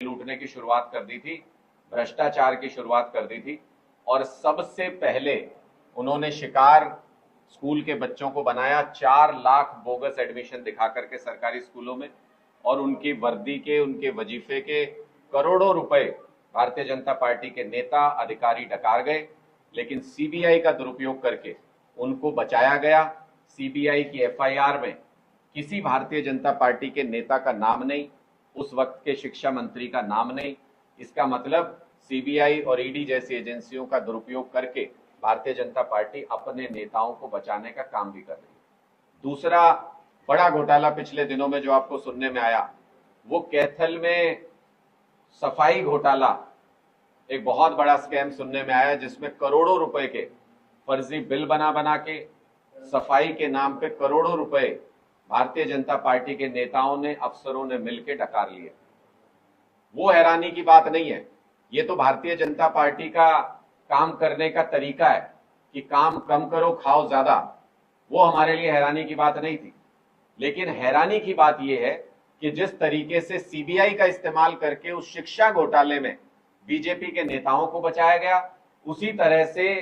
लूटने की शुरुआत कर दी थी, भ्रष्टाचार की शुरुआत कर दी थी। और सबसे पहले उन्होंने शिकार स्कूल के बच्चों को बनाया, 4 लाख बोगस एडमिशन दिखा करके सरकारी स्कूलों में, और उनकी वर्दी के, उनके वजीफे के करोड़ों रुपए भारतीय जनता पार्टी के नेता अधिकारी डकार गए। लेकिन सीबीआई का दुरुपयोग करके उनको बचाया गया। सीबीआई की एफआईआर में किसी भारतीय जनता पार्टी के नेता का नाम नहीं, उस वक्त के शिक्षा मंत्री का नाम नहीं। इसका मतलब सीबीआई और ईडी जैसी एजेंसियों का दुरुपयोग करके भारतीय जनता पार्टी अपने नेताओं को बचाने का काम भी कर रही है। दूसरा बड़ा घोटाला पिछले दिनों में जो आपको सुनने में आया, वो कैथल में सफाई घोटाला, एक बहुत बड़ा स्कैम सुनने में आया, जिसमें करोड़ों रुपए के फर्जी बिल बना बना के सफाई के नाम पे करोड़ों रुपए भारतीय जनता पार्टी के नेताओं ने, अफसरों ने मिलकर डकार लिए। वो हैरानी की बात नहीं है, ये तो भारतीय जनता पार्टी का काम करने का तरीका है कि काम कम करो खाओ ज्यादा। वो हमारे लिए हैरानी की बात नहीं थी। लेकिन हैरानी की बात यह है कि जिस तरीके से सीबीआई का इस्तेमाल करके उस शिक्षा घोटाले में बीजेपी के नेताओं को बचाया गया, उसी तरह से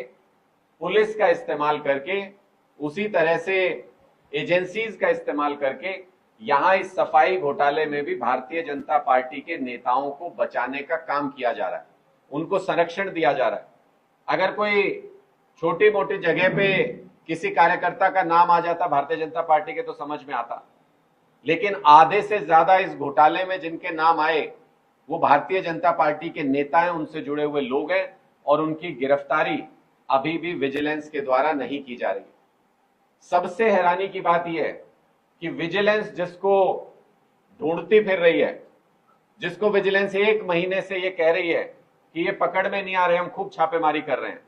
पुलिस का इस्तेमाल करके, उसी तरह से एजेंसीज का इस्तेमाल करके यहां इस सफाई घोटाले में भी भारतीय जनता पार्टी के नेताओं को बचाने का काम किया जा रहा है, उनको संरक्षण दिया जा रहा है। अगर कोई छोटी मोटी जगह पे किसी कार्यकर्ता का नाम आ जाता भारतीय जनता पार्टी के तो समझ में आता, लेकिन आधे से ज्यादा इस घोटाले में जिनके नाम आए वो भारतीय जनता पार्टी के नेता हैं, उनसे जुड़े हुए लोग हैं, और उनकी गिरफ्तारी अभी भी विजिलेंस के द्वारा नहीं की जा रही। सबसे हैरानी की बात यह है कि विजिलेंस जिसको ढूंढती फिर रही है, जिसको विजिलेंस 1 महीने से ये कह रही है कि ये पकड़ में नहीं आ रहे, हम खूब छापेमारी कर रहे हैं,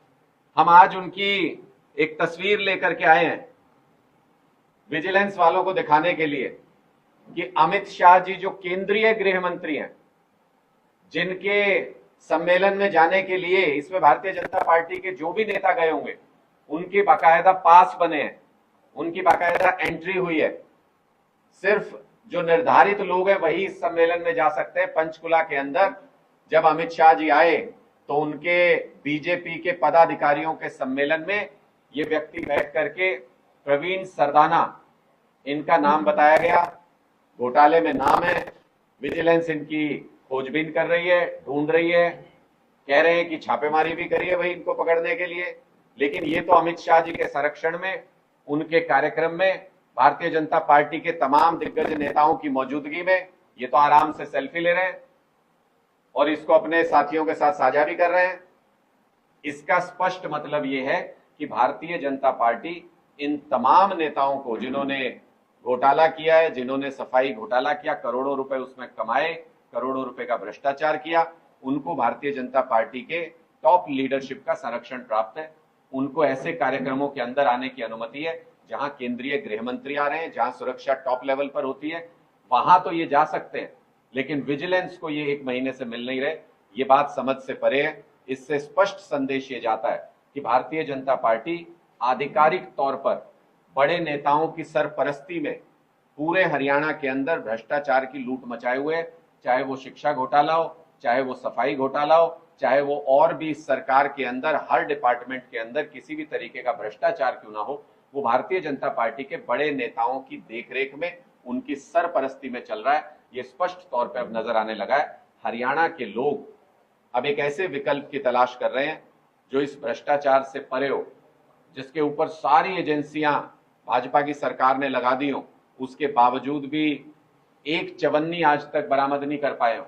हम आज उनकी एक तस्वीर लेकर के आए हैं विजिलेंस वालों को दिखाने के लिए कि अमित शाह जी जो केंद्रीय गृह मंत्री हैं, जिनके सम्मेलन में जाने के लिए इसमें भारतीय जनता पार्टी के जो भी नेता गए होंगे उनके बाकायदा पास बने हैं, उनकी बाकायदा एंट्री हुई है। सिर्फ जो निर्धारित लोग हैं वही इस सम्मेलन में जा सकते हैं। पंचकुला के अंदर जब अमित शाह जी आए तो उनके बीजेपी के पदाधिकारियों के सम्मेलन में ये व्यक्ति बैठ करके प्रवीण सरदाना, इनका नाम बताया गया, घोटाले में नाम है, विजिलेंस इनकी खोजबीन कर रही है, ढूंढ रही है, कह रहे हैं कि छापेमारी भी करी है भाई इनको पकड़ने के लिए। लेकिन ये तो अमित शाह जी के संरक्षण में, उनके कार्यक्रम में, भारतीय जनता पार्टी के तमाम दिग्गज नेताओं की मौजूदगी में ये तो आराम से सेल्फी ले रहे हैं और इसको अपने साथियों के साथ साझा भी कर रहे हैं। इसका स्पष्ट मतलब ये है कि भारतीय जनता पार्टी इन तमाम नेताओं को, जिन्होंने घोटाला किया है, जिन्होंने सफाई घोटाला किया, करोड़ों रुपए उसमें कमाए, करोड़ों रुपए का भ्रष्टाचार किया, उनको भारतीय जनता पार्टी के टॉप लीडरशिप का संरक्षण प्राप्त है। उनको ऐसे कार्यक्रमों के अंदर आने की अनुमति है जहां केंद्रीय गृह मंत्री आ रहे हैं, जहां सुरक्षा टॉप लेवल पर होती है, वहां तो ये जा सकते हैं। लेकिन विजिलेंस को ये 1 महीने से मिल नहीं रहे, ये बात समझ से परे है। इससे स्पष्ट संदेश ये जाता है कि भारतीय जनता पार्टी आधिकारिक तौर पर बड़े नेताओं की सरपरस्ती में पूरे हरियाणा के अंदर भ्रष्टाचार की लूट मचाए हुए है। चाहे वो शिक्षा घोटाला हो, चाहे वो सफाई घोटाला हो, चाहे वो और भी सरकार के अंदर हर डिपार्टमेंट के अंदर किसी भी तरीके का भ्रष्टाचार क्यों ना हो, वो भारतीय जनता पार्टी के बड़े नेताओं की देखरेख में, उनकी सरपरस्ती में चल रहा है। ये स्पष्ट तौर पे अब नजर आने लगा है। हरियाणा के लोग अब एक ऐसे विकल्प की तलाश कर रहे हैं जो इस भ्रष्टाचार से परे हो, जिसके ऊपर सारी एजेंसियां भाजपा की सरकार ने लगा दी हो, उसके बावजूद भी एक चवन्नी आज तक बरामद नहीं कर पाए हो,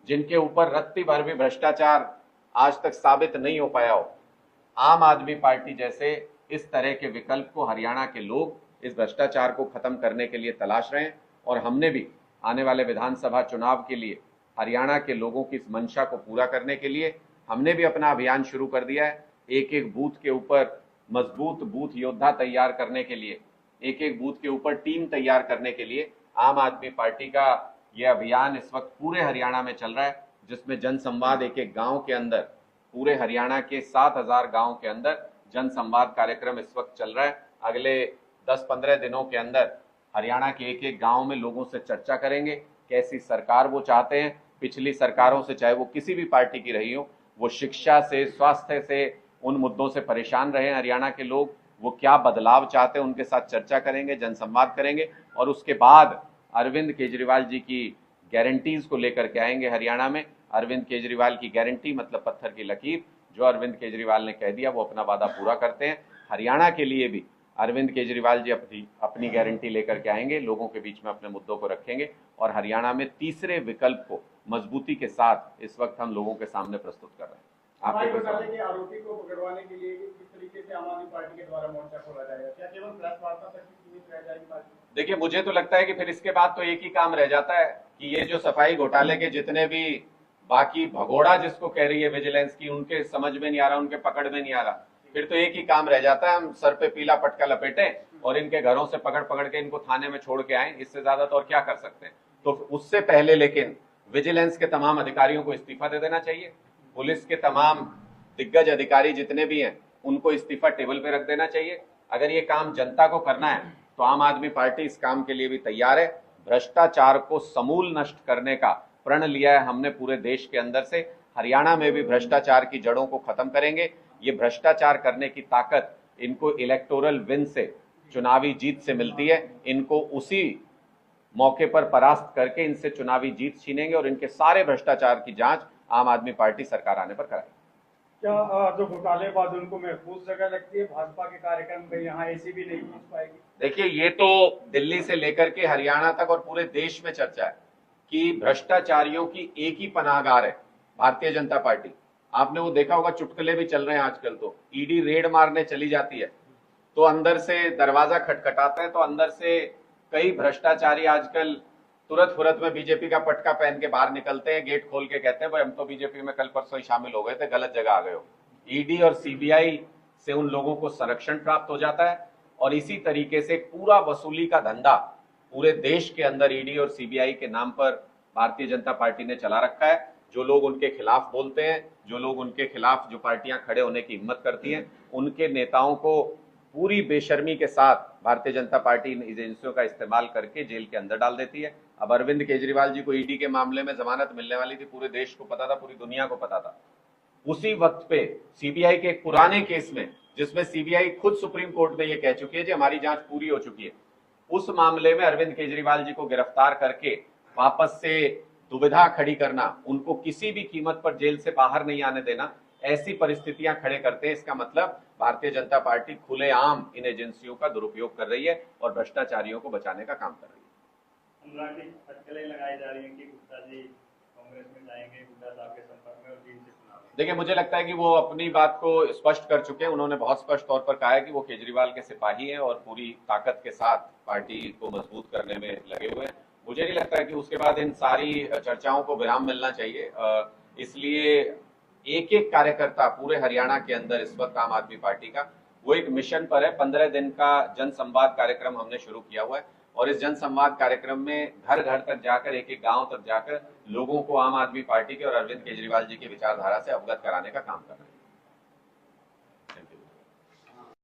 जिनके ऊपर रत्ती भर भी भ्रष्टाचार आज तक साबित नहीं हो पाया हो। आम आदमी पार्टी जैसे इस तरह के विकल्प को हरियाणा के लोग इस भ्रष्टाचार को खत्म करने के लिए तलाश रहे हैं। और हमने भी आने वाले विधानसभा चुनाव के लिए हरियाणा के लोगों की इस मंशा को पूरा करने के लिए हमने भी अपना अभियान शुरू कर दिया है। एक एक बूथ के ऊपर मजबूत बूथ योद्धा तैयार करने के लिए, एक एक बूथ के ऊपर टीम तैयार करने के लिए आम आदमी पार्टी का यह अभियान इस वक्त पूरे हरियाणा में चल रहा है, जिसमें जनसंवाद एक एक गांव के अंदर, पूरे हरियाणा के 7,000 गांव के अंदर जनसंवाद कार्यक्रम इस वक्त चल रहा है। अगले 10-15 दिनों के अंदर हरियाणा के एक एक गांव में लोगों से चर्चा करेंगे कैसी सरकार वो चाहते हैं, पिछली सरकारों से, चाहे वो किसी भी पार्टी की रही हो, वो शिक्षा से, स्वास्थ्य से, उन मुद्दों से परेशान रहे हैं हरियाणा के लोग। वो क्या बदलाव चाहते हैं उनके साथ चर्चा करेंगे, जनसंवाद करेंगे और उसके बाद अरविंद केजरीवाल जी की गारंटीज को लेकर के आएंगे हरियाणा में। अरविंद केजरीवाल की गारंटी मतलब पत्थर की लकीर, जो अरविंद केजरीवाल ने कह दिया वो अपना वादा पूरा करते हैं। हरियाणा के लिए भी अरविंद केजरीवाल जी अपनी गारंटी लेकर के आएंगे, लोगों के बीच में अपने मुद्दों को रखेंगे और हरियाणा में तीसरे विकल्प को मजबूती के साथ इस वक्त हम लोगों के सामने प्रस्तुत कर रहे हैं। आपके घोटाले के आरोपी को पकड़वाने के लिए किस तरीके से आम आदमी पार्टी के द्वारा मोर्चा खोला जाएगा? क्या केवल प्रेस वार्ता तक सीमित रह जाएगी पार्टी? देखिए, मुझे तो लगता है कि फिर इसके बाद तो एक ही काम रह जाता है कि ये जो सफाई घोटाले के जितने भी बाकी भगोड़ा जिसको कह रही है विजिलेंस की, उनके समझ में नहीं आ रहा, उनके पकड़ में नहीं आ रहा, फिर तो एक ही काम रह जाता है, हम सर पे पीला पटका लपेटें और इनके घरों से पकड़ पकड़ के इनको थाने में छोड़ के आए। इससे ज्यादा तो और क्या कर सकते हैं? तो उससे पहले लेकिन विजिलेंस के तमाम अधिकारियों को इस्तीफा दे देना चाहिए। पुलिस के तमाम दिग्गज अधिकारी जितने भी हैं उनको इस्तीफा टेबल पे रख देना चाहिए। अगर ये काम जनता को करना है तो आम आदमी पार्टी इस काम के लिए भी तैयार है। भ्रष्टाचार को समूल नष्ट करने का प्रण लिया है हमने पूरे देश के अंदर से। हरियाणा में भी भ्रष्टाचार की जड़ों को खत्म करेंगे। ये भ्रष्टाचार करने की ताकत इनको इलेक्टोरल विन से, चुनावी जीत से मिलती है। इनको उसी मौके पर परास्त करके इनसे चुनावी जीत छीनेंगे और इनके सारे भ्रष्टाचार की जांच आम आदमी पार्टी सरकार आने पर कराएगी। क्या जो घोटाले बाद उनको महफूज जगह लगती है? भाजपा के कार्यक्रम में यहाँ ऐसी भी नहीं पहुंच पाएगी? देखिए, ये तो दिल्ली से लेकर के हरियाणा तक और पूरे देश में चर्चा है कि भ्रष्टाचारियों की एक ही पनाहगार है भारतीय जनता पार्टी। आपने वो देखा होगा, चुटकुले भी चल रहे हैं आजकल, तो ईडी रेड मारने चली जाती है तो अंदर से दरवाजा खटखटाता है, तो अंदर से कई भ्रष्टाचारी आजकल तुरंत फुरत में बीजेपी का पटका पहन के बाहर निकलते हैं, गेट खोल के कहते हैं भाई हम तो बीजेपी में कल परसों ही शामिल हो गए थे, गलत जगह आ गए हो। ईडी और सीबीआई से उन लोगों को संरक्षण प्राप्त हो जाता है और इसी तरीके से पूरा वसूली का धंधा पूरे देश के अंदर ईडी और सीबीआई के नाम पर भारतीय जनता पार्टी ने चला रखा है। जो लोग उनके खिलाफ बोलते हैं, जो लोग उनके खिलाफ, जो पार्टियां खड़े होने की हिम्मत करती हैं, उनके नेताओं को पूरी बेशर्मी के साथ भारतीय जनता पार्टी इन एजेंसियों का इस्तेमाल करके जेल के अंदर डाल देती है। अब अरविंद केजरीवाल जी को ईडी के मामले में जमानत मिलने वाली थी, पूरे देश को पता था, पूरी दुनिया को पता था। उसी वक्त पे सीबीआई के एक पुराने केस में, जिसमें सीबीआई खुद सुप्रीम कोर्ट में ये कह चुकी है कि हमारी जांच पूरी हो चुकी है, उस मामले में अरविंद केजरीवाल जी को गिरफ्तार करके वापस से दुविधा खड़ी करना, उनको किसी भी कीमत पर जेल से बाहर नहीं आने देना, ऐसी परिस्थितियां खड़े करते हैं। इसका मतलब भारतीय जनता पार्टी खुलेआम इन एजेंसियों का दुरुपयोग कर रही है और भ्रष्टाचारियों को बचाने का काम कर रही है। अनुराग जी, अटकलें लगाई जा रही हैं कि गुप्ता जी कांग्रेस में जाएंगे, गुप्ता साहब के संपर्क में और जीत से चुनाव। देखिए, मुझे लगता है कि वो अपनी बात को स्पष्ट कर चुके हैं। उन्होंने बहुत स्पष्ट तौर पर कहा है कि वो केजरीवाल के सिपाही हैं और पूरी ताकत के साथ पार्टी को मजबूत करने में लगे हुए हैं। मुझे नहीं लगता है कि उसके बाद इन सारी चर्चाओं को विराम मिलना चाहिए। इसलिए एक एक कार्यकर्ता पूरे हरियाणा के अंदर इस वक्त आम आदमी पार्टी का वो एक मिशन पर है। 15 दिन का जन संवाद कार्यक्रम हमने शुरू किया हुआ है और इस जन संवाद कार्यक्रम में घर घर तक जाकर, एक एक गांव तक जाकर लोगों को आम आदमी पार्टी के और अरविंद केजरीवाल जी की विचारधारा से अवगत कराने का काम कर रहे हैं।